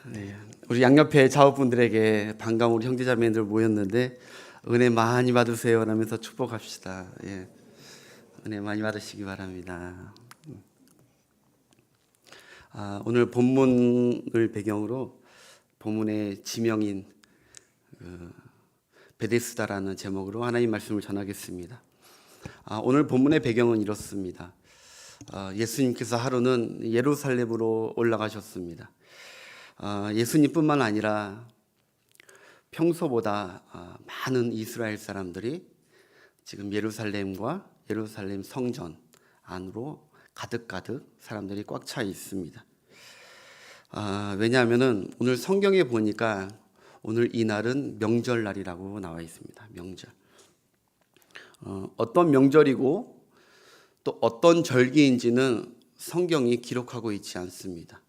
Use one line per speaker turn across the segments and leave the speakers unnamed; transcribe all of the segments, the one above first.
네, 우리 양옆에 자우분들에게 반가운 우리 형제자매들 모였는데 은혜 많이 받으세요 라면서 축복합시다. 예, 은혜 많이 받으시기 바랍니다. 오늘 본문을 배경으로 본문의 지명인 베데스다라는 제목으로 하나님 말씀을 전하겠습니다. 오늘 본문의 배경은 이렇습니다. 예수님께서 하루는 예루살렘으로 올라가셨습니다. 예수님뿐만 아니라 평소보다 많은 이스라엘 사람들이 지금 예루살렘과 예루살렘 성전 안으로 가득 사람들이 꽉 차 있습니다. 왜냐하면은 오늘 성경에 보니까 오늘 이날은 명절날이라고 나와 있습니다. 명절. 어떤 명절이고 또 어떤 절기인지는 성경이 기록하고 있지 않습니다.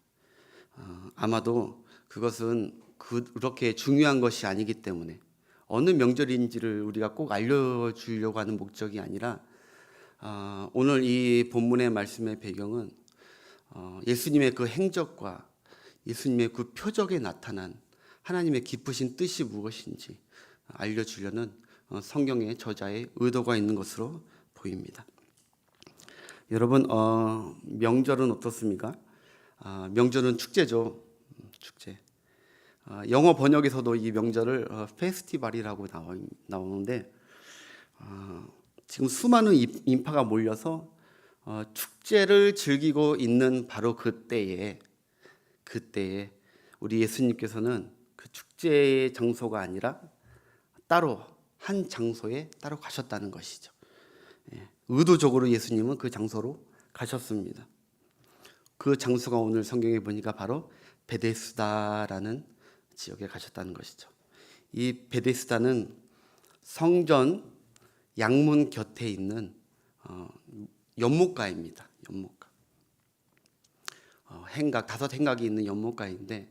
아마도 그것은 그렇게 중요한 것이 아니기 때문에 어느 명절인지를 우리가 꼭 알려주려고 하는 목적이 아니라 오늘 이 본문의 말씀의 배경은 예수님의 그 행적과 예수님의 그 표적에 나타난 하나님의 깊으신 뜻이 무엇인지 알려주려는 성경의 저자의 의도가 있는 것으로 보입니다. 여러분, 명절은 어떻습니까? 명절은 축제죠. 축제. 영어 번역에서도 이 명절을 페스티벌이라고 나오는데 지금 수많은 인파가 몰려서 축제를 즐기고 있는 바로 그때에 우리 예수님께서는 그 축제의 장소가 아니라 따로 한 장소에 따로 가셨다는 것이죠. 의도적으로 예수님은 그 장소로 가셨습니다. 그 장소가 오늘 성경에 보니까 바로 베데스다라는 지역에 가셨다는 것이죠. 이 베데스다는 성전 양문 곁에 있는 연못가입니다. 연못가. 행각 5행각이 있는 연못가인데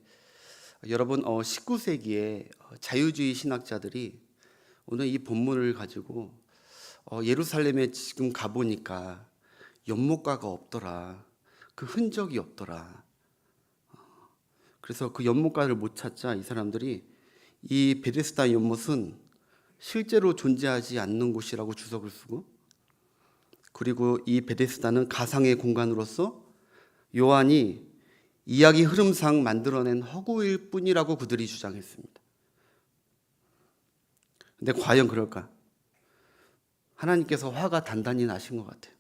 여러분 19세기에 자유주의 신학자들이 오늘 이 본문을 가지고 예루살렘에 지금 가보니까 연못가가 없더라. 그 흔적이 없더라. 그래서 그 연못가를 못 찾자 이 사람들이 이 베데스다 연못은 실제로 존재하지 않는 곳이라고 주석을 쓰고, 그리고 이 베데스다는 가상의 공간으로서 요한이 이야기 흐름상 만들어낸 허구일 뿐이라고 그들이 주장했습니다. 근데 과연 그럴까? 하나님께서 화가 단단히 나신 것 같아요.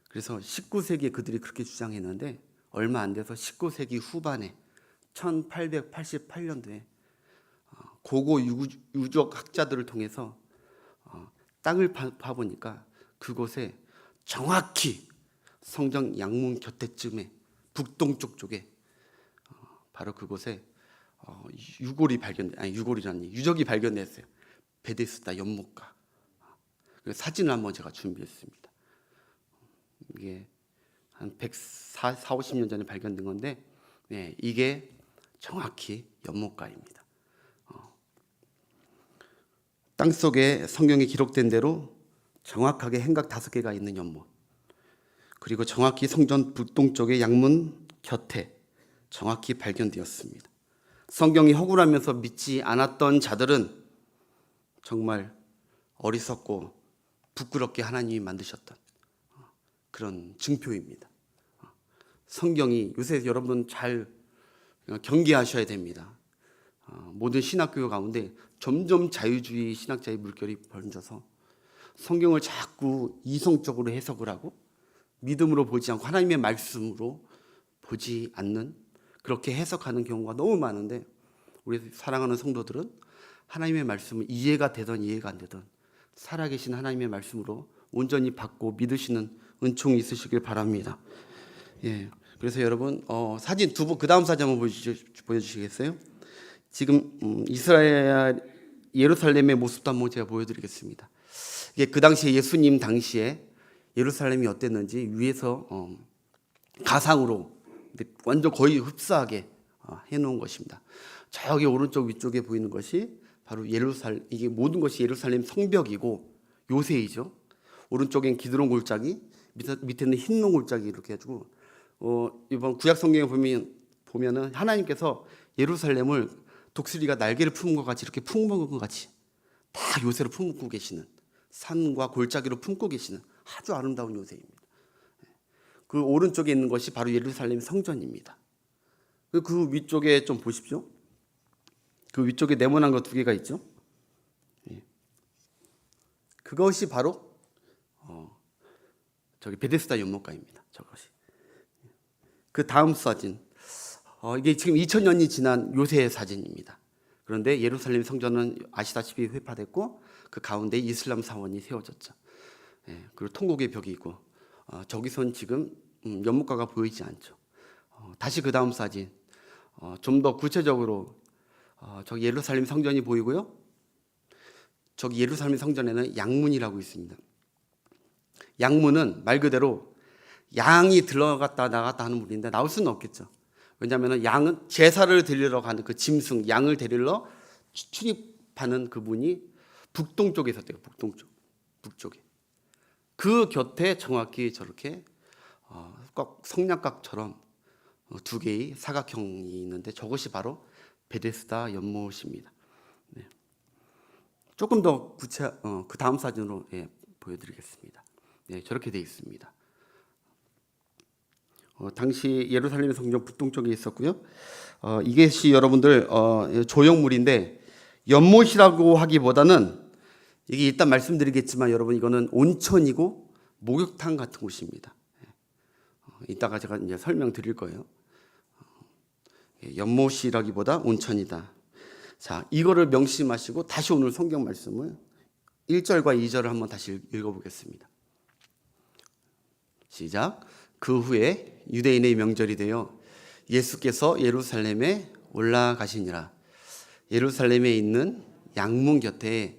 그래서 19세기에 그들이 그렇게 주장했는데 얼마 안 돼서 19세기 후반에 1888년도에 고고 유적 학자들을 통해서 땅을 파보니까 그곳에 정확히 성전 양문 곁에쯤에 북동쪽 쪽에 바로 그곳에 유적이 발견됐어요. 베데스다 연못가. 사진을 한번 제가 준비했습니다. 이게 한 140-50년 전에 발견된 건데, 이게 정확히 연못가입니다. 땅속에 성경에 기록된 대로 정확하게 행각 5개가 있는 연못, 그리고 정확히 성전 북동쪽의 양문 곁에 정확히 발견되었습니다. 성경이 허구라면서 믿지 않았던 자들은 정말 어리석고 부끄럽게 하나님이 만드셨던 그런 증표입니다. 성경이 요새 여러분 잘 경계하셔야 됩니다. 모든 신학교 가운데 점점 자유주의 신학자의 물결이 번져서 성경을 자꾸 이성적으로 해석을 하고 믿음으로 보지 않고 하나님의 말씀으로 보지 않는, 그렇게 해석하는 경우가 너무 많은데, 우리 사랑하는 성도들은 하나님의 말씀을 이해가 되든 이해가 안 되든 살아계신 하나님의 말씀으로 온전히 받고 믿으시는 은총이 있으시길 바랍니다. 그래서 여러분 사진 그 다음 사진 한번 보여주시겠어요? 지금 이스라엘 예루살렘의 모습도 한번 제가 보여드리겠습니다. 이게 그 당시에 예수님 당시에 예루살렘이 어땠는지 위에서 가상으로 완전 거의 흡사하게 해놓은 것입니다. 저기 오른쪽 위쪽에 보이는 것이 바로 이게 모든 것이 예루살렘 성벽이고 요새이죠. 오른쪽엔 기드론 골짜기, 밑에는 흰농 골짜기 이렇게 해가지고 이번 구약 성경에 보면은 하나님께서 예루살렘을 독수리가 날개를 품은 것 같이 이렇게 품은 것 같이 다 요새로 품고 계시는, 산과 골짜기로 품고 계시는 아주 아름다운 요새입니다. 그 오른쪽에 있는 것이 바로 예루살렘 성전입니다. 그 위쪽에 좀 보십시오. 그 위쪽에 네모난 거 2개가 있죠. 그것이 바로 저기 베데스다 연못가입니다. 저것이. 그 다음 사진, 이게 지금 2000년이 지난 요새의 사진입니다. 그런데 예루살렘 성전은 아시다시피 회파됐고 그 가운데 이슬람 사원이 세워졌죠. 그리고 통곡의 벽이 있고 저기선 지금 연못가가 보이지 않죠. 다시 그 다음 사진, 좀 더 구체적으로 저기 예루살렘 성전이 보이고요. 저기 예루살렘 성전에는 양문이라고 있습니다. 양문은 말 그대로 양이 들어갔다 나갔다 하는 문인데 나올 수는 없겠죠. 왜냐하면 양은 제사를 드리러 가는 그 짐승 양을 데리러 출입하는 그 문이 북동쪽에 있었대요. 북쪽에. 그 곁에 정확히 저렇게 꼭 성냥갑처럼 2개의 사각형이 있는데 저것이 바로 베데스다 연못입니다. 네. 조금 더 그 다음 사진으로 보여드리겠습니다. 네, 저렇게 되어 있습니다. 당시 예루살렘 성전 북동쪽에 있었고요. 이것이 여러분들 조형물인데 연못이라고 하기보다는 이게 일단 말씀드리겠지만 여러분 이거는 온천이고 목욕탕 같은 곳입니다. 이따가 제가 이제 설명드릴 거예요. 연못이라기보다 온천이다. 자, 이거를 명심하시고 다시 오늘 성경 말씀을 1절과 2절을 한번 다시 읽어보겠습니다. 시작. 그 후에 유대인의 명절이 되어 예수께서 예루살렘에 올라가시니라. 예루살렘에 있는 양문 곁에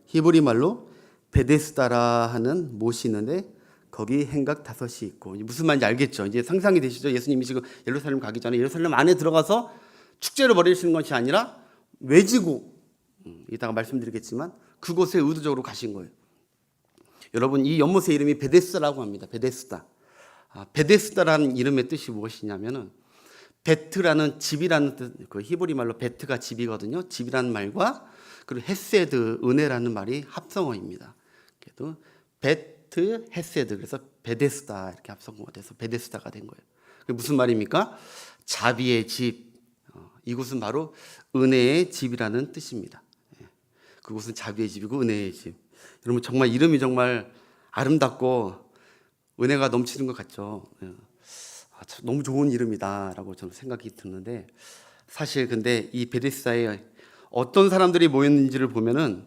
히브리 말로 베데스다라 하는 못이 있는데 거기 행각 5이 있고, 무슨 말인지 알겠죠? 이제 상상이 되시죠? 예수님이 지금 예루살렘 가기 전에 예루살렘 안에 들어가서 축제를 벌이시는 것이 아니라 외지고, 이따가 말씀드리겠지만 그곳에 의도적으로 가신 거예요. 여러분 이 연못의 이름이 베데스다라고 합니다. 베데스다. 베데스다라는 이름의 뜻이 무엇이냐면은 베트라는 집이라는 뜻, 그 히브리 말로 베트가 집이거든요. 집이라는 말과 그리고 헤세드 은혜라는 말이 합성어입니다. 그래도 베트 헤세드 그래서 베데스다 이렇게 합성어가 돼서 베데스다가 된 거예요. 그게 무슨 말입니까? 자비의 집. 이곳은 바로 은혜의 집이라는 뜻입니다. 그곳은 자비의 집이고 은혜의 집. 여러분 정말 이름이 정말 아름답고 은혜가 넘치는 것 같죠. 너무 좋은 이름이다라고 저는 생각이 드는데 사실 근데 이 베데스다에 어떤 사람들이 모였는지를 보면은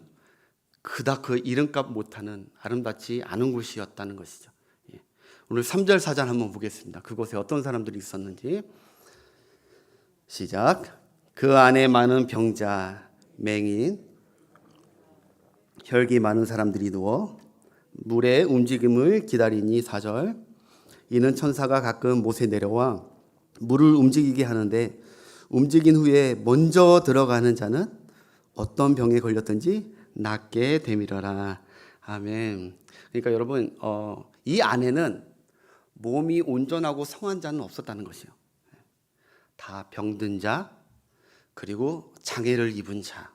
그닥 그 이름값 못하는 아름답지 않은 곳이었다는 것이죠. 오늘 3절 4절 한번 보겠습니다. 그곳에 어떤 사람들이 있었는지. 시작. 그 안에 많은 병자, 맹인, 혈기 많은 사람들이 누워 물의 움직임을 기다리니. 4절. 이는 천사가 가끔 못에 내려와 물을 움직이게 하는데 움직인 후에 먼저 들어가는 자는 어떤 병에 걸렸든지 낫게 되밀어라. 아멘. 그러니까 여러분 이 안에는 몸이 온전하고 성한 자는 없었다는 것이요. 다 병든 자 그리고 장애를 입은 자,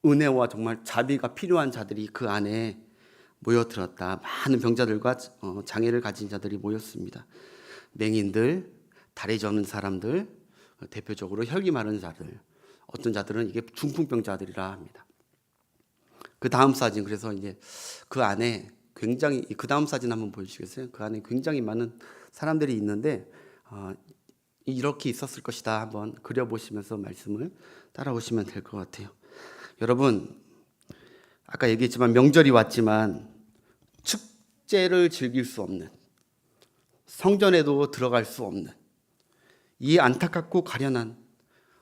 은혜와 정말 자비가 필요한 자들이 그 안에 모여들었다. 많은 병자들과 장애를 가진 자들이 모였습니다. 맹인들, 다리 저는 사람들, 대표적으로 혈기 마른 자들, 어떤 자들은 이게 중풍병자들이라 합니다. 그 다음 사진, 그래서 이제 그 안에 굉장히, 그 다음 사진 한번 보여주시겠어요? 그 안에 굉장히 많은 사람들이 있는데 이렇게 있었을 것이다. 한번 그려보시면서 말씀을 따라오시면 될 것 같아요. 여러분 아까 얘기했지만 명절이 왔지만 축제를 즐길 수 없는, 성전에도 들어갈 수 없는 이 안타깝고 가련한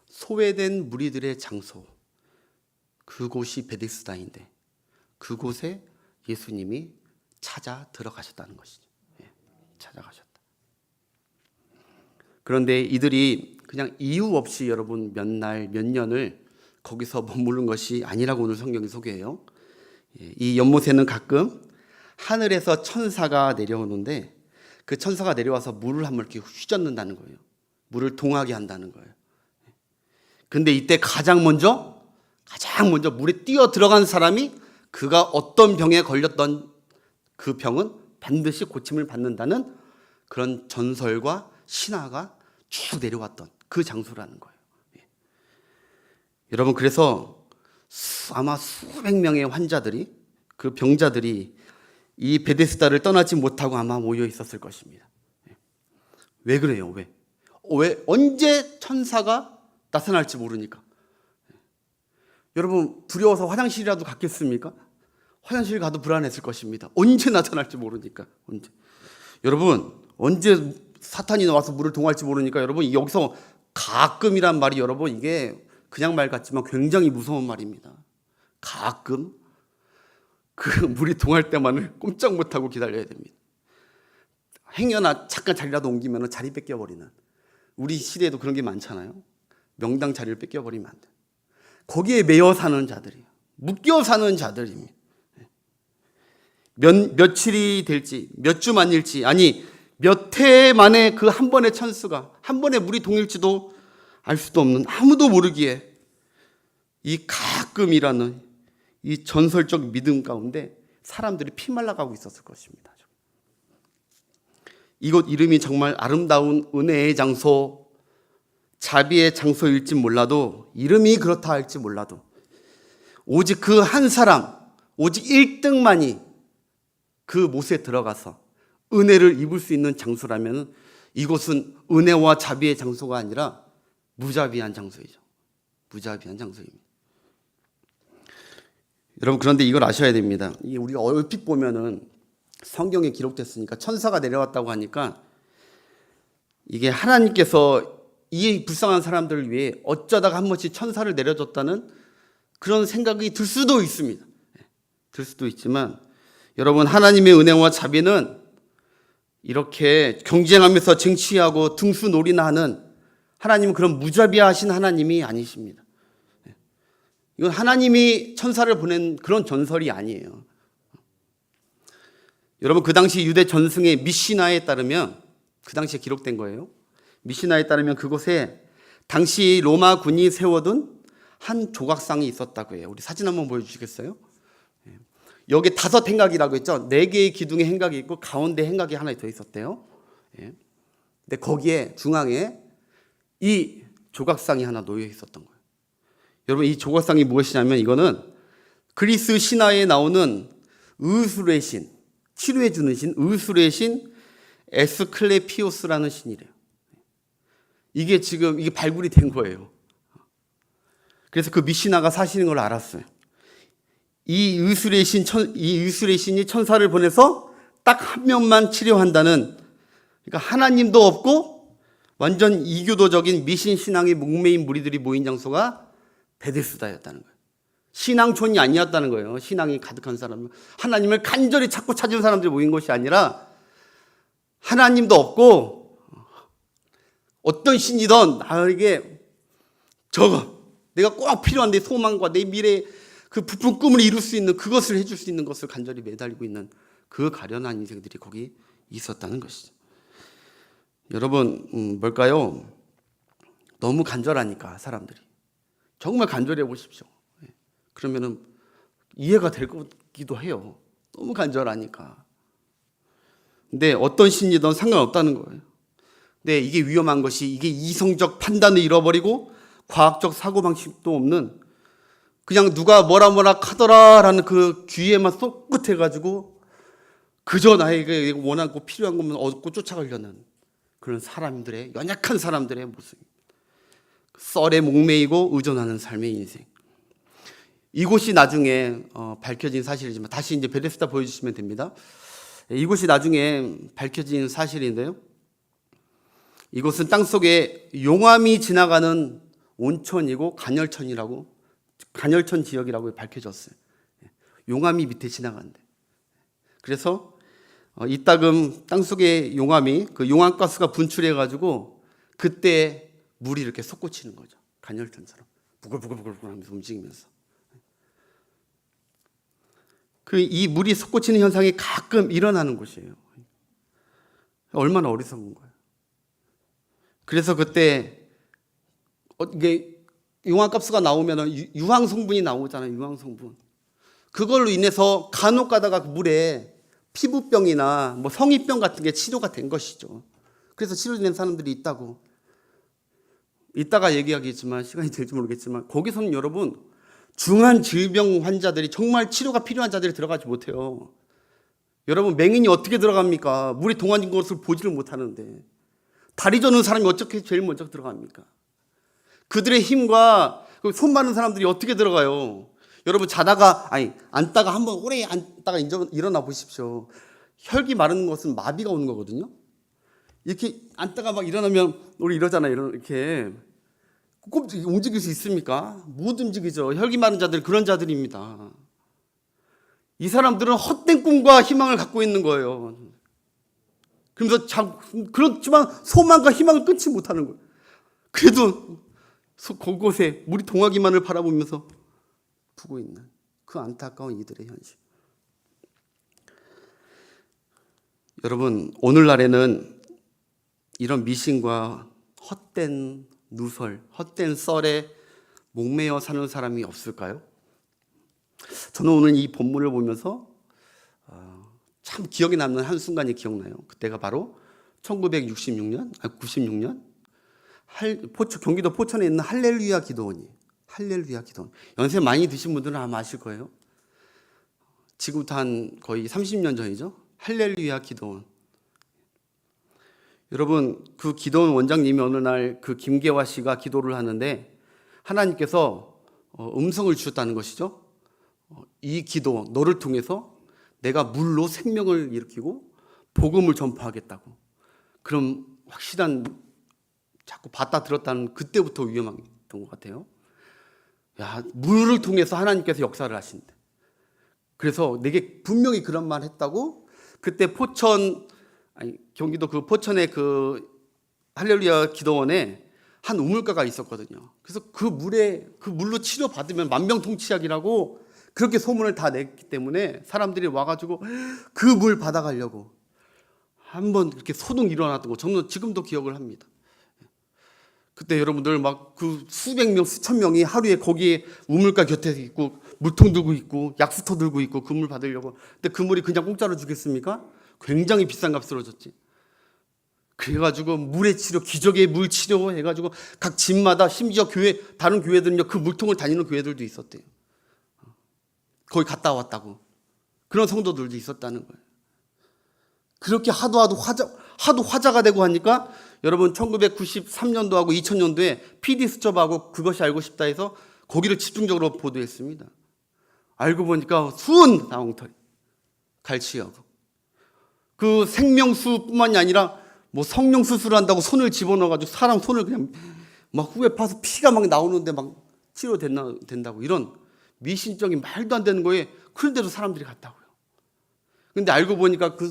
소외된 무리들의 장소, 그곳이 베데스다인데 그곳에 예수님이 찾아 들어가셨다는 것이죠. 찾아가셨다. 그런데 이들이 그냥 이유 없이 여러분 몇 날, 몇 년을 거기서 머무른 것이 아니라고 오늘 성경이 소개해요. 이 연못에는 가끔 하늘에서 천사가 내려오는데 그 천사가 내려와서 물을 한번 이렇게 휘젓는다는 거예요. 물을 동하게 한다는 거예요. 근데 이때 가장 먼저 물에 뛰어 들어간 사람이 그가 어떤 병에 걸렸던 그 병은 반드시 고침을 받는다는 그런 전설과 신화가 쭉 내려왔던 그 장소라는 거예요. 여러분, 그래서 아마 수백 명의 환자들이, 그 병자들이 이 베데스다를 떠나지 못하고 아마 모여 있었을 것입니다. 왜 그래요? 왜? 언제 천사가 나타날지 모르니까. 여러분, 두려워서 화장실이라도 갔겠습니까? 화장실 가도 불안했을 것입니다. 언제 나타날지 모르니까. 여러분, 언제 사탄이 나와서 물을 동할지 모르니까. 여러분, 여기서 가끔이란 말이 여러분, 이게 그냥 말 같지만 굉장히 무서운 말입니다. 가끔 그 물이 동할 때만을 꼼짝 못하고 기다려야 됩니다. 행여나 잠깐 자리라도 옮기면 자리 뺏겨버리는, 우리 시대에도 그런 게 많잖아요. 명당 자리를 뺏겨버리면 안 돼. 거기에 매여 사는 자들이에요. 묶여 사는 자들입니다. 며칠이 될지, 몇 주 만일지, 아니 몇 해 만에 그 한 번의 찬스가, 한 번에 물이 동일지도 알 수도 없는, 아무도 모르기에 이 가끔이라는 이 전설적 믿음 가운데 사람들이 피말라가고 있었을 것입니다. 이곳 이름이 정말 아름다운 은혜의 장소, 자비의 장소일지 몰라도, 이름이 그렇다 할지 몰라도, 오직 그 한 사람, 오직 1등만이 그 못에 들어가서 은혜를 입을 수 있는 장소라면 이곳은 은혜와 자비의 장소가 아니라 무자비한 장소이죠. 무자비한 장소입니다. 여러분, 그런데 이걸 아셔야 됩니다. 이게 우리가 얼핏 보면은 성경에 기록됐으니까 천사가 내려왔다고 하니까 이게 하나님께서 이 불쌍한 사람들을 위해 어쩌다가 한 번씩 천사를 내려줬다는 그런 생각이 들 수도 있습니다. 들 수도 있지만 여러분, 하나님의 은혜와 자비는 이렇게 경쟁하면서 쟁취하고 등수놀이나 하는, 하나님은 그런 무자비하신 하나님이 아니십니다. 이건 하나님이 천사를 보낸 그런 전설이 아니에요. 여러분, 그 당시 유대 전승의 미시나에 따르면, 그 당시에 기록된 거예요. 미시나에 따르면 그곳에 당시 로마 군이 세워둔 한 조각상이 있었다고 해요. 우리 사진 한번 보여주시겠어요? 여기 5 행각이라고 했죠. 4개의 기둥에 행각이 있고 가운데 행각이 하나 더 있었대요. 근데 거기에 중앙에 이 조각상이 하나 놓여 있었던 거예요. 여러분, 이 조각상이 무엇이냐면 이거는 그리스 신화에 나오는 의술의 신, 치료해 주는 신, 의술의 신 에스클레피오스라는 신이래요. 이게 지금 이게 발굴이 된 거예요. 그래서 그 미시나가 사시는 걸 알았어요. 이 의술의 신이 천사를 보내서 딱 한 명만 치료한다는, 그러니까 하나님도 없고 완전 이교도적인 미신 신앙의 목매인 무리들이 모인 장소가 베데스다였다는 거예요. 신앙촌이 아니었다는 거예요. 신앙이 가득한 사람, 하나님을 간절히 찾고 찾은 사람들이 모인 것이 아니라 하나님도 없고 어떤 신이든 나에게 내가 꼭 필요한 내 소망과 내 미래 그 부푼 꿈을 이룰 수 있는, 그것을 해줄 수 있는 것을 간절히 매달리고 있는 그 가련한 인생들이 거기 있었다는 것이죠. 여러분, 뭘까요? 너무 간절하니까 사람들이. 정말 간절해 보십시오. 그러면은 이해가 될 거기도 해요. 너무 간절하니까. 근데 어떤 신이든 상관없다는 거예요. 근데 이게 위험한 것이, 이게 이성적 판단을 잃어버리고 과학적 사고방식도 없는, 그냥 누가 뭐라 하더라라는 그 귀에만 쏙긋해가지고 그저 나에게 원하고 필요한 것만 얻고 쫓아가려는 그런 사람들의, 연약한 사람들의 모습, 썰에 목매이고 의존하는 삶의 인생. 이곳이 나중에 밝혀진 사실이지만, 다시 이제 베데스다 보여주시면 됩니다. 이곳이 나중에 밝혀진 사실인데요, 이곳은 땅속에 용암이 지나가는 온천이고 간열천 지역이라고 밝혀졌어요. 용암이 밑에 지나가는데, 그래서 이따금 땅속에 용암이, 그 용암가스가 분출해가지고 그때 물이 이렇게 솟구치는 거죠. 간열천처럼 부글부글 하면서 움직이면서. 이 물이 솟구치는 현상이 가끔 일어나는 곳이에요. 얼마나 어리석은 거예요. 그래서 그때 이게 용화값수가 나오면 유황 성분이 나오잖아요. 유황 성분. 그걸로 인해서 간혹 가다가 그 물에 피부병이나 뭐 성인병 같은 게 치료가 된 것이죠. 그래서 치료된 사람들이 있다고. 이따가 얘기하겠지만 시간이 될지 모르겠지만 거기서는 여러분 중한 질병 환자들이 정말 치료가 필요한 자들이 들어가지 못해요. 여러분 맹인이 어떻게 들어갑니까? 물이 동안인 것을 보지를 못하는데 다리 저는 사람이 어떻게 제일 먼저 들어갑니까? 그들의 힘과 손 많은 사람들이 어떻게 들어가요? 여러분 자다가 앉다가 한번 오래 앉다가 일어나 보십시오. 혈기 마르는 것은 마비가 오는 거거든요. 이렇게 앉다가 막 일어나면 우리 이러잖아요. 이렇게 꼭 움직일 수 있습니까? 못 움직이죠. 혈기 마른 자들 그런 자들입니다. 이 사람들은 헛된 꿈과 희망을 갖고 있는 거예요. 그러면서 그렇지만 소망과 희망을 끊지 못하는 거예요. 그래도 그곳에 물이 동하기만을 바라보면서 두고 있는 그 안타까운 이들의 현실. 여러분 오늘날에는 이런 미신과 헛된 누설, 헛된 썰에 목매여 사는 사람이 없을까요? 저는 오늘 이 본문을 보면서 참 기억에 남는 한순간이 기억나요. 그때가 바로 1996년, 96년 경기도 포천에 있는 할렐루야 기도원이에요. 할렐루야 기도원. 연세 많이 드신 분들은 아마 아실 거예요. 지금부터 한 거의 30년 전이죠. 할렐루야 기도원. 여러분 그 기도원 원장님이 어느 날 그 김계화 씨가 기도를 하는데 하나님께서 음성을 주셨다는 것이죠. 이 기도 너를 통해서 내가 물로 생명을 일으키고 복음을 전파하겠다고. 그럼 확실한 자꾸 받다 들었다는 그때부터 위험했던 것 같아요. 야, 물을 통해서 하나님께서 역사를 하신대. 그래서 내게 분명히 그런 말 했다고. 그때 경기도 그 포천의 그 할렐루야 기도원에 한 우물가가 있었거든요. 그래서 그 물로 치료받으면 만병통치약이라고 그렇게 소문을 다 냈기 때문에 사람들이 와가지고 그 물 받아가려고 한번 그렇게 소동 일어났던 거 저는 지금도 기억을 합니다. 그때 여러분들 막 그 수백 명, 수천 명이 하루에 거기에 우물가 곁에 있고 물통 들고 있고 약수터 들고 있고 그 물 받으려고. 근데 그 물이 그냥 공짜로 주겠습니까? 굉장히 비싼 값으로 줬지. 그래가지고 물의 치료, 기적의 물 치료 해가지고 각 집마다 심지어 다른 교회들은요 그 물통을 다니는 교회들도 있었대요. 거기 갔다 왔다고. 그런 성도들도 있었다는 거예요. 그렇게 하도 화자가 되고 하니까 여러분 1993년도하고 2000년도에 PD수첩하고 그것이 알고 싶다 해서 거기를 집중적으로 보도했습니다. 알고 보니까 수은 나홍털이 갈치하고 그 생명수뿐만이 아니라 뭐 성령 수술한다고 손을 집어넣어가지고 사람 손을 그냥 막 후에 파서 피가 막 나오는데 막 치료된다고 이런 미신적인 말도 안 되는 거에 그런데도 사람들이 갔다고요. 근데 알고 보니까 그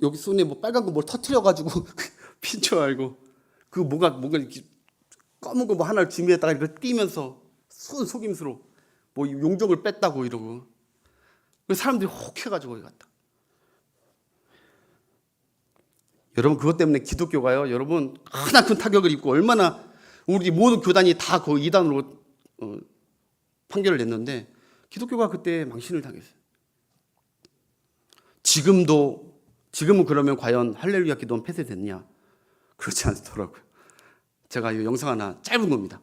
여기 손에 뭐 빨간 거 뭘 터트려가지고 핀줄 알고 그 뭔가 이렇게 검은 거 뭐 하나를 준비했다가 이렇게 띄면서 속임수로 뭐 용종을 뺐다고 이러고 사람들이 혹해가지고 거기 갔다. 여러분 그것 때문에 기독교가요. 여러분 크나큰 타격을 입고 얼마나 우리 모든 교단이 다 그 이단으로 판결을 냈는데 기독교가 그때 망신을 당했어요. 지금은 그러면 과연 할렐루야 기도는 폐쇄됐냐? 그렇지 않더라고요. 제가 이 영상 하나 짧은 겁니다.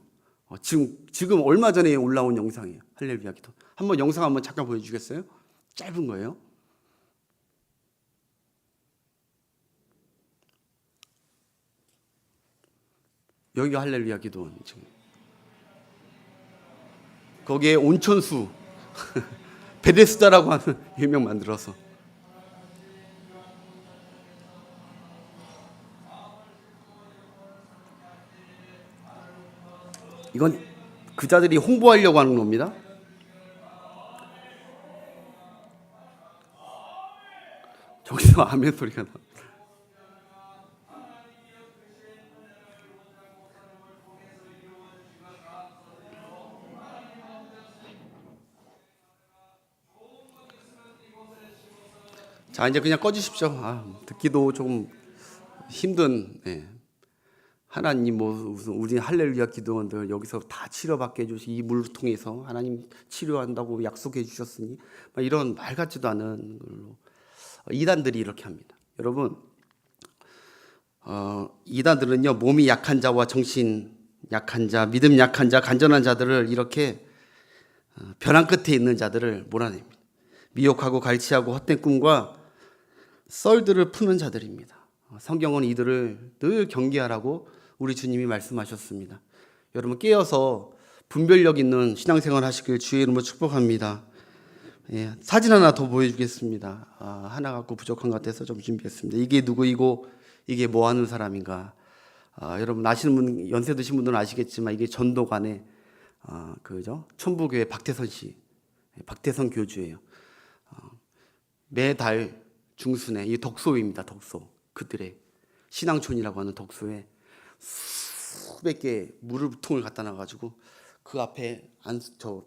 지금 얼마 전에 올라온 영상이에요. 할렐루야 기도. 영상 한번 잠깐 보여주겠어요? 짧은 거예요. 여기가 할렐루야 기도원. 지금. 거기에 온천수 베데스다라고 하는 유명 만들어서 이건 그 자들이 홍보하려고 하는 겁니다. 저기서 아멘 소리가 나. 자 이제 그냥 꺼주십시오. 듣기도 좀 힘든. 하나님 무슨 우리 할렐루야 기도원들 여기서 다 치료받게 해주시 이 물을 통해서 하나님 치료한다고 약속해 주셨으니 이런 말 같지도 않은 걸로 이단들이 이렇게 합니다. 여러분, 이단들은요 몸이 약한 자와 정신 약한 자, 믿음 약한 자, 간절한 자들을 이렇게 벼랑 끝에 있는 자들을 몰아냅니다. 미혹하고 갈취하고 헛된 꿈과 썰들을 푸는 자들입니다. 성경은 이들을 늘 경계하라고 우리 주님이 말씀하셨습니다. 여러분 깨어서 분별력 있는 신앙생활 하시길 주의 이름으로 축복합니다. 예, 사진 하나 더 보여주겠습니다. 하나 갖고 부족한 것 같아서 좀 준비했습니다. 이게 누구이고 이게 뭐 하는 사람인가. 여러분 아시는 분, 연세 드신 분들은 아시겠지만 이게 전도관의 그죠? 천부교회 박태선 씨, 박태선 교주예요. 매달 중순에 이 덕소입니다. 덕소 그들의 신앙촌이라고 하는 덕소에 수백 개의 물통을 갖다 놔가지고 그 앞에 저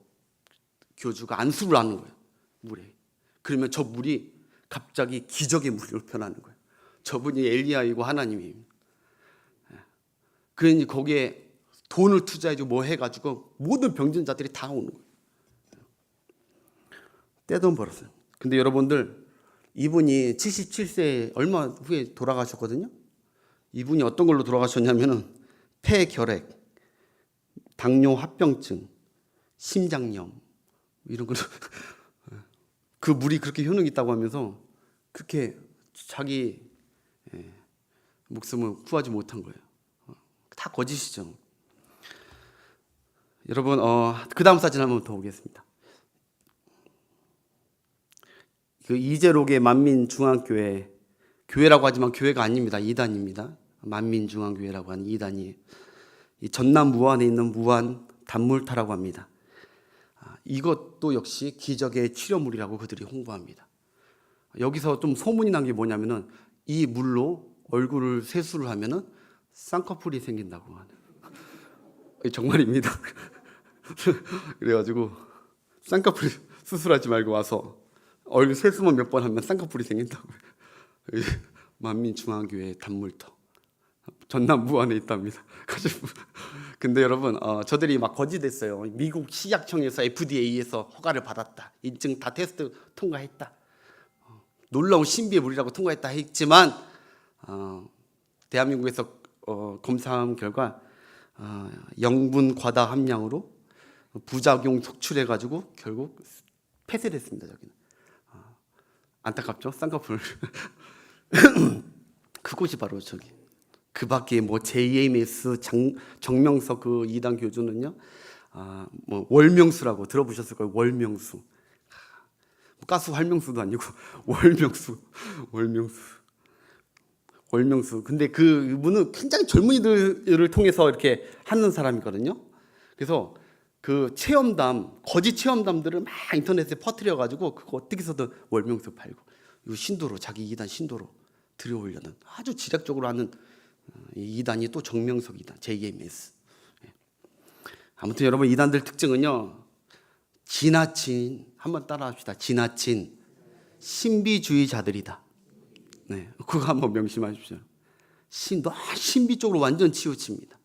교주가 안수를 하는 거예요. 물에. 그러면 저 물이 갑자기 기적의 물로 변하는 거예요. 저분이 엘리야이고 하나님이에요. 그러니 거기에 돈을 투자해주고 뭐 해가지고 모든 병진자들이 다 오는 거예요. 떼돈 벌었어요. 근데 여러분들 이분이 77세 얼마 후에 돌아가셨거든요. 이분이 어떤 걸로 돌아가셨냐면은 폐결핵, 당뇨 합병증, 심장염 이런 걸로 그 물이 그렇게 효능이 있다고 하면서 그렇게 자기 목숨을 구하지 못한 거예요. 다 거짓이죠. 여러분 그 다음 사진 한번 더 보겠습니다. 그 이재록의 만민중앙교회, 교회라고 하지만 교회가 아닙니다. 이단입니다. 만민중앙교회라고 하는 이단이 이 전남 무안에 있는 무안 단물타라고 합니다. 이것도 역시 기적의 치료물이라고 그들이 홍보합니다. 여기서 좀 소문이 난 게 뭐냐면은 이 물로 얼굴을 세수를 하면은 쌍꺼풀이 생긴다고 하는 정말입니다. 그래가지고 쌍꺼풀 수술하지 말고 와서 얼굴 세수만 몇 번 하면 쌍꺼풀이 생긴다고. 만민중앙교회 단물터 전남 무안에 있답니다. 근데 여러분 저들이 막 거짓했어요. 미국 식약청에서 FDA에서 허가를 받았다. 인증 다 테스트 통과했다. 놀라운 신비의 물이라고 통과했다 했지만 대한민국에서 검사한 결과 영분 과다 함량으로 부작용 속출해가지고 결국 폐쇄를 했습니다. 저기는 안타깝죠. 쌍꺼풀 그곳이 바로 저기. 그 밖에 뭐 JMS 정명석 그 이단 교주는요, 뭐 월명수라고 들어보셨을 거예요. 월명수. 가수 활명수도 아니고 월명수. 근데 그분은 굉장히 젊은이들을 통해서 이렇게 하는 사람이거든요. 그래서 그 체험담, 거짓 체험담들을 막 인터넷에 퍼뜨려 가지고 그거 어떻게 해서든 월명수 팔고 이 신도로 자기 이단 신도로 들여오려는 아주 지략적으로 하는 이 이단이 또 정명석 이단 JMS. 아무튼 여러분 이단들 특징은요, 지나친, 한번 따라합시다. 지나친 신비주의자들이다. 네, 그거 한번 명심하십시오. 신비 쪽으로 완전 치우칩니다.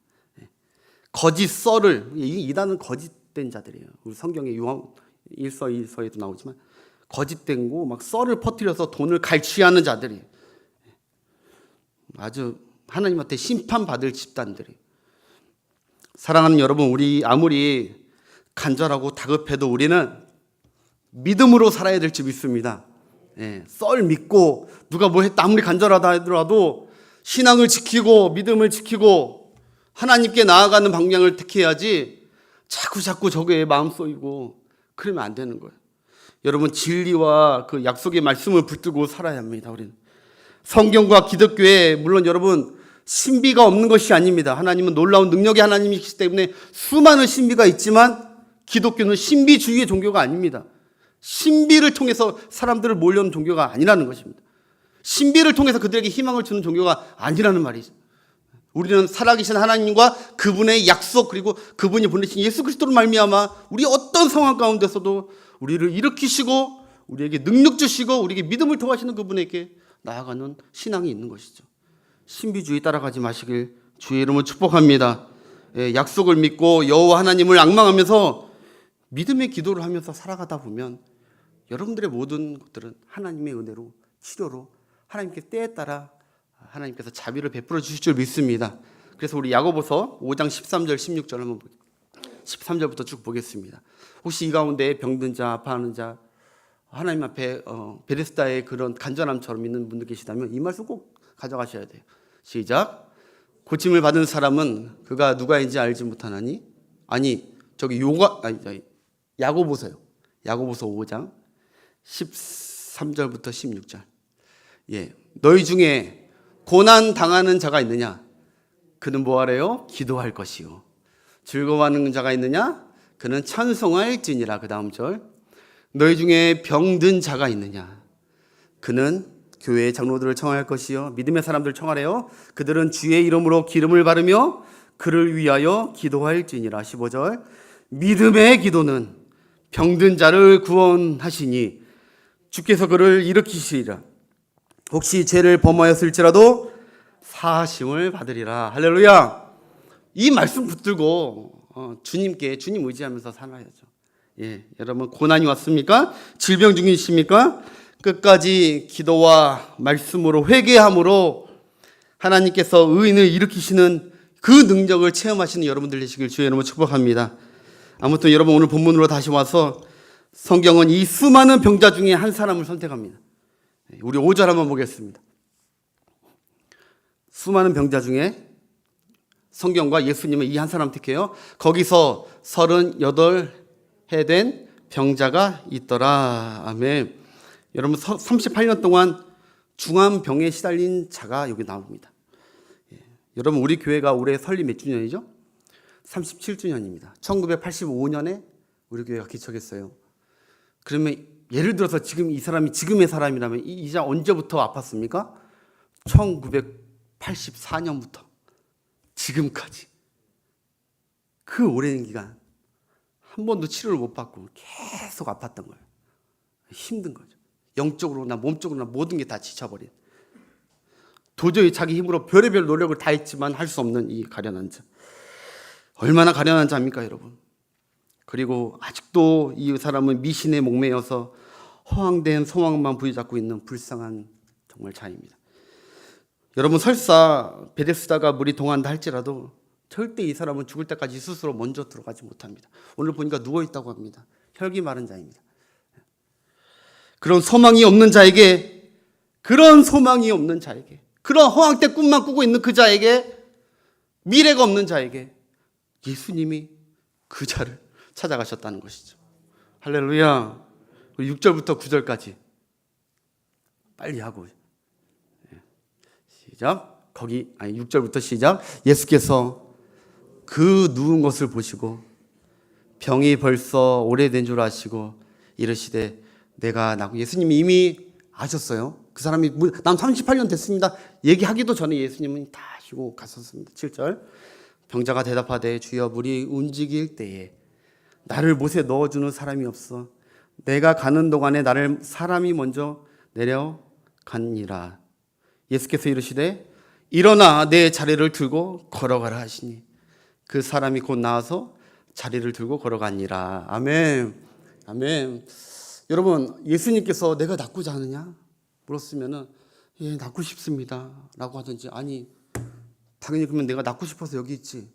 거짓 썰을, 이 이단은 거짓된 자들이에요. 우리 성경에 요한 1서 2서에도 나오지만 거짓된 거 막 썰을 퍼뜨려서 돈을 갈취하는 자들이 아주 하나님한테 심판받을 집단들이. 사랑하는 여러분, 우리 아무리 간절하고 다급해도 우리는 믿음으로 살아야 될 줄 믿습니다. 썰 믿고 누가 뭐 했다 아무리 간절하다 하더라도 신앙을 지키고 믿음을 지키고 하나님께 나아가는 방향을 택해야지 자꾸 저게 마음 쏘이고 그러면 안 되는 거예요. 여러분 진리와 그 약속의 말씀을 붙들고 살아야 합니다. 우리는 성경과 기독교에 물론 여러분 신비가 없는 것이 아닙니다. 하나님은 놀라운 능력의 하나님이시기 때문에 수많은 신비가 있지만 기독교는 신비주의의 종교가 아닙니다. 신비를 통해서 사람들을 몰려오는 종교가 아니라는 것입니다. 신비를 통해서 그들에게 희망을 주는 종교가 아니라는 말이죠. 우리는 살아계신 하나님과 그분의 약속 그리고 그분이 보내신 예수 그리스도로 말미암아 우리 어떤 상황 가운데서도 우리를 일으키시고 우리에게 능력 주시고 우리에게 믿음을 더하시는 그분에게 나아가는 신앙이 있는 것이죠. 신비주의 따라가지 마시길 주의 이름으로 축복합니다. 약속을 믿고 여호와 하나님을 앙망하면서 믿음의 기도를 하면서 살아가다 보면 여러분들의 모든 것들은 하나님의 은혜로, 치료로 하나님께 때에 따라 하나님께서 자비를 베풀어 주실 줄 믿습니다. 그래서 우리 야고보서 5장 13절 16절 한번 13절부터 쭉 보겠습니다. 혹시 이 가운데 병든 자, 아파하는 자, 하나님 앞에 베데스다의 그런 간절함처럼 있는 분들 계시다면 이 말씀 꼭 가져가셔야 돼요. 시작. 고침을 받은 사람은 그가 누가인지 알지 못하나니? 아니 저기 야고보서요. 야고보서 5장 13절부터 16절. 너희 중에 고난 당하는 자가 있느냐? 그는 뭐하래요? 기도할 것이요. 즐거워하는 자가 있느냐? 그는 찬송할지니라. 그 다음 절. 너희 중에 병든 자가 있느냐? 그는 교회의 장로들을 청할 것이요. 믿음의 사람들을 청하래요. 그들은 주의 이름으로 기름을 바르며 그를 위하여 기도할지니라. 15절. 믿음의 기도는 병든 자를 구원하시니 주께서 그를 일으키시리라. 혹시 죄를 범하였을지라도 사하심을 받으리라. 할렐루야. 이 말씀 붙들고 주님 의지하면서 살아야죠. 여러분 고난이 왔습니까? 질병 중이십니까? 끝까지 기도와 말씀으로 회개함으로 하나님께서 의인을 일으키시는 그 능력을 체험하시는 여러분들 되시길 주의 이름으로 축복합니다. 아무튼 여러분 오늘 본문으로 다시 와서 성경은 이 수많은 병자 중에 한 사람을 선택합니다. 우리 5절 한번 보겠습니다. 수많은 병자 중에 성경과 예수님은 이 한 사람 택해요. 거기서 38해 된 병자가 있더라. 아멘. 여러분 38년 동안 중암병에 시달린 자가 여기 나옵니다. 여러분 우리 교회가 올해 설립 몇 주년이죠? 37주년입니다. 1985년에 우리 교회가 기척했어요. 그러면 예를 들어서 지금 이 사람이 지금의 사람이라면 이자 언제부터 아팠습니까? 1984년부터 지금까지 그 오랜 기간 한 번도 치료를 못 받고 계속 아팠던 거예요. 힘든 거죠. 영적으로나 몸적으로나 모든 게 다 지쳐버린, 도저히 자기 힘으로 별의별 노력을 다 했지만 할 수 없는 이 가련한 자. 얼마나 가련한 자입니까 여러분. 그리고 아직도 이 사람은 미신에 목매여서 허황된 소망만 부여잡고 있는 불쌍한 정말 자입니다. 여러분 설사 베데스다가 물이 동한다 할지라도 절대 이 사람은 죽을 때까지 스스로 먼저 들어가지 못합니다. 오늘 보니까 누워있다고 합니다. 혈기 마른 자입니다. 그런 소망이 없는 자에게, 그런 허황된 꿈만 꾸고 있는 그 자에게, 미래가 없는 자에게 예수님이 그 자를 찾아가셨다는 것이죠. 할렐루야. 6절부터 9절까지 빨리 하고 시작. 6절부터 시작. 예수께서 그 누운 것을 보시고 병이 벌써 오래된 줄 아시고 이르시되 내가 나고. 예수님이 이미 아셨어요. 그 사람이 난 38년 됐습니다 얘기하기도 전에 예수님은 다 하시고 갔었습니다. 7절. 병자가 대답하되 주여 물이 움직일 때에 나를 못에 넣어주는 사람이 없어. 내가 가는 동안에 나를 사람이 먼저 내려가니라. 예수께서 이르시되 일어나 내 자리를 들고 걸어가라 하시니 그 사람이 곧 나와서 자리를 들고 걸어가니라. 아멘. 아멘. 여러분 예수님께서 내가 낫고자 하느냐 물었으면은 예 낫고 싶습니다 라고 하든지, 아니 당연히 그러면 내가 낫고 싶어서 여기 있지,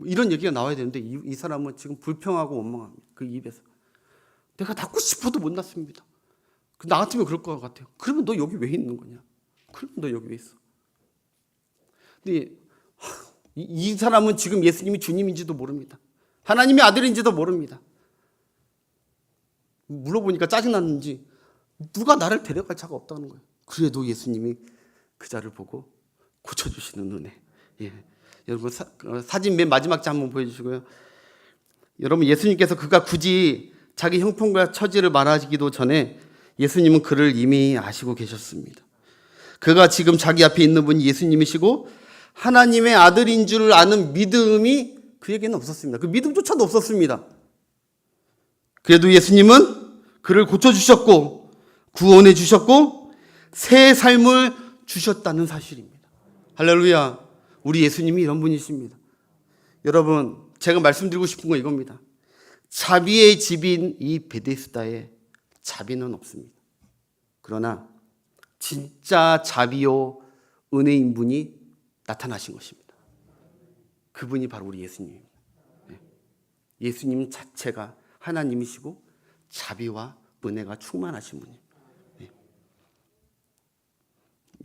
이런 얘기가 나와야 되는데 이 사람은 지금 불평하고 원망합니다. 그 입에서 내가 낫고 싶어도 못 낫습니다. 나 같으면 그럴 것 같아요. 그러면 너 여기 왜 있는 거냐? 그러면 너 여기 왜 있어? 근데 이 사람은 지금 예수님이 주님인지도 모릅니다. 하나님의 아들인지도 모릅니다. 물어보니까 짜증났는지 누가 나를 데려갈 자가 없다는 거예요. 그래도 예수님이 그 자를 보고 고쳐주시는 은혜. 여러분 사진 맨 마지막 장 한번 보여주시고요. 여러분 예수님께서 그가 굳이 자기 형편과 처지를 말하기도 전에 예수님은 그를 이미 아시고 계셨습니다. 그가 지금 자기 앞에 있는 분이 예수님이시고 하나님의 아들인 줄 아는 믿음이 그에게는 없었습니다. 그 믿음조차도 없었습니다. 그래도 예수님은 그를 고쳐주셨고 구원해 주셨고 새 삶을 주셨다는 사실입니다. 할렐루야. 우리 예수님이 이런 분이십니다. 여러분, 제가 말씀드리고 싶은 건 이겁니다. 자비의 집인 이 베데스다에 자비는 없습니다. 그러나 진짜 자비요 은혜인 분이 나타나신 것입니다. 그분이 바로 우리 예수님입니다. 예수님 자체가 하나님이시고 자비와 은혜가 충만하신 분이에요.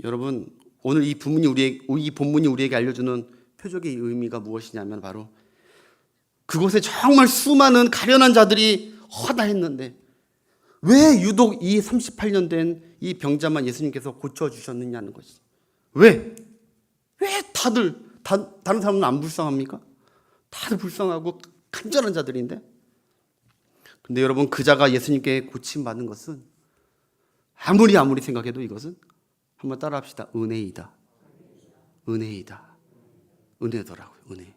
여러분, 오늘 이 본문이 우리에게 알려주는 표적의 의미가 무엇이냐면 바로 그곳에 정말 수많은 가련한 자들이 허다했는데 왜 유독 이 38년 된 이 병자만 예수님께서 고쳐주셨느냐는 것이죠. 왜 다른 사람은 안 불쌍합니까? 다들 불쌍하고 간절한 자들인데. 근데 여러분, 그 자가 예수님께 고침받은 것은 아무리 생각해도 이것은 한번 따라합시다. 은혜이다. 은혜더라고요. 은혜.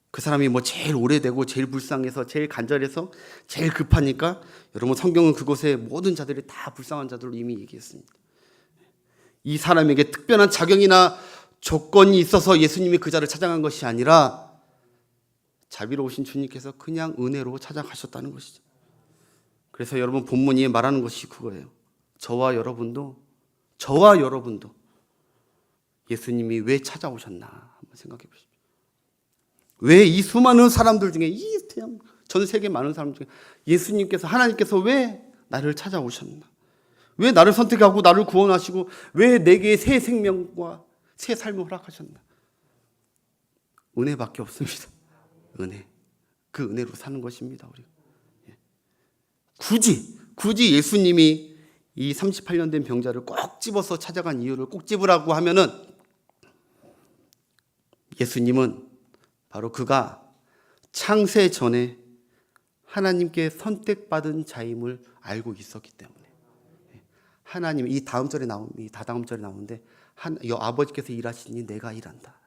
그 사람이 뭐 제일 오래되고 제일 불쌍해서 제일 간절해서 제일 급하니까 여러분, 성경은 그곳에 모든 자들이 다 불쌍한 자들로 이미 얘기했습니다. 이 사람에게 특별한 자격이나 조건이 있어서 예수님이 그 자를 찾아간 것이 아니라 자비로우신 주님께서 그냥 은혜로 찾아가셨다는 것이죠. 그래서 여러분, 본문이 말하는 것이 그거예요. 저와 여러분도 예수님이 왜 찾아오셨나 한번 생각해 보십시오. 왜 이 수많은 사람들 중에, 전 세계 많은 사람 중에 예수님께서, 하나님께서 왜 나를 찾아오셨나? 왜 나를 선택하고 나를 구원하시고 왜 내게 새 생명과 새 삶을 허락하셨나? 은혜밖에 없습니다. 은혜. 그 은혜로 사는 것입니다. 우리가. 굳이 예수님이 이 38년 된 병자를 꼭 집어서 찾아간 이유를 꼭 집으라고 하면은 예수님은 바로 그가 창세 전에 하나님께 선택받은 자임을 알고 있었기 때문에. 하나님, 이 다음 절에 나오는데 아버지께서 일하시니 내가 일한다.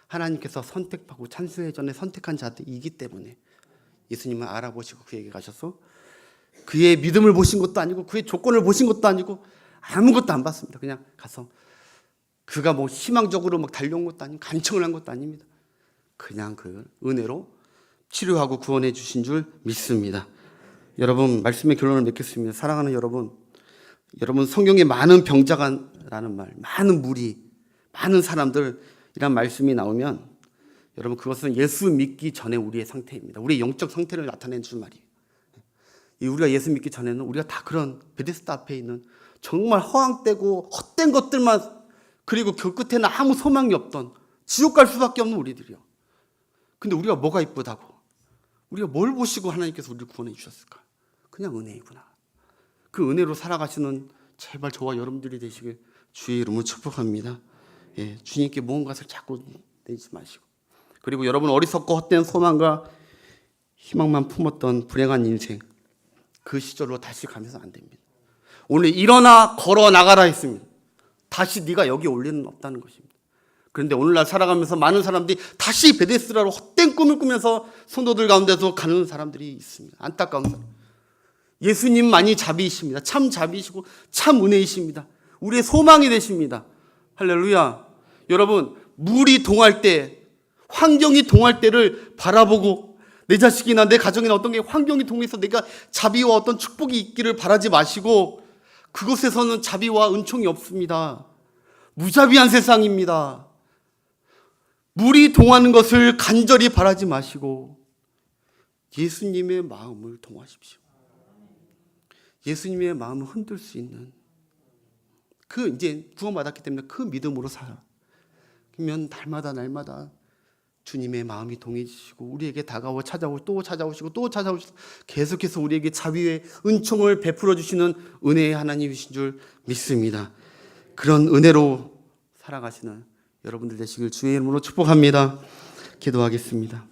하나님께서 선택하고 창세 전에 선택한 자들이기 때문에 예수님은 알아보시고 그에게 가셔서 그의 믿음을 보신 것도 아니고 그의 조건을 보신 것도 아니고 아무것도 안 봤습니다. 그냥 가서 그가 뭐 희망적으로 막 달려온 것도 아니고 간청을 한 것도 아닙니다. 그냥 그 은혜로 치료하고 구원해 주신 줄 믿습니다. 여러분, 말씀의 결론을 맺겠습니다. 사랑하는 여러분, 성경에 많은 병자가라는 말, 많은 무리, 많은 사람들이란 말씀이 나오면 여러분, 그것은 예수 믿기 전에 우리의 상태입니다. 우리의 영적 상태를 나타내는 줄 말이에요. 우리가 예수 믿기 전에는 우리가 다 그런 베데스다 앞에 있는 정말 허황되고 헛된 것들만, 그리고 그 끝에는 아무 소망이 없던 지옥 갈 수밖에 없는 우리들이요. 근데 우리가 뭐가 이쁘다고, 우리가 뭘 보시고 하나님께서 우리를 구원해 주셨을까? 그냥 은혜이구나. 그 은혜로 살아가시는 제발 저와 여러분들이 되시길 주의 이름으로 축복합니다. 주님께 모든 것을 자꾸 내지 마시고, 그리고 여러분, 어리석고 헛된 소망과 희망만 품었던 불행한 인생, 그 시절로 다시 가면서 안 됩니다. 오늘 일어나 걸어 나가라 했습니다. 다시 네가 여기 올 리는 없다는 것입니다. 그런데 오늘날 살아가면서 많은 사람들이 다시 베데스다로 헛된 꿈을 꾸면서 성도들 가운데서 가는 사람들이 있습니다. 안타까운 사람. 예수님만이 자비이십니다. 참 자비이시고 참 은혜이십니다. 우리의 소망이 되십니다. 할렐루야. 여러분, 물이 동할 때, 환경이 동할 때를 바라보고 내 자식이나 내 가정이나 어떤 게 환경이 동해서 내가 자비와 어떤 축복이 있기를 바라지 마시고, 그곳에서는 자비와 은총이 없습니다. 무자비한 세상입니다. 물이 동하는 것을 간절히 바라지 마시고 예수님의 마음을 동하십시오. 예수님의 마음을 흔들 수 있는 이제 구원받았기 때문에 그 믿음으로 살아. 그러면 날마다 주님의 마음이 동해지시고 우리에게 다가와 또 찾아오시고 계속해서 우리에게 자비의 은총을 베풀어 주시는 은혜의 하나님이신 줄 믿습니다. 그런 은혜로 살아가시는 여러분들 되시길 주의 이름으로 축복합니다. 기도하겠습니다.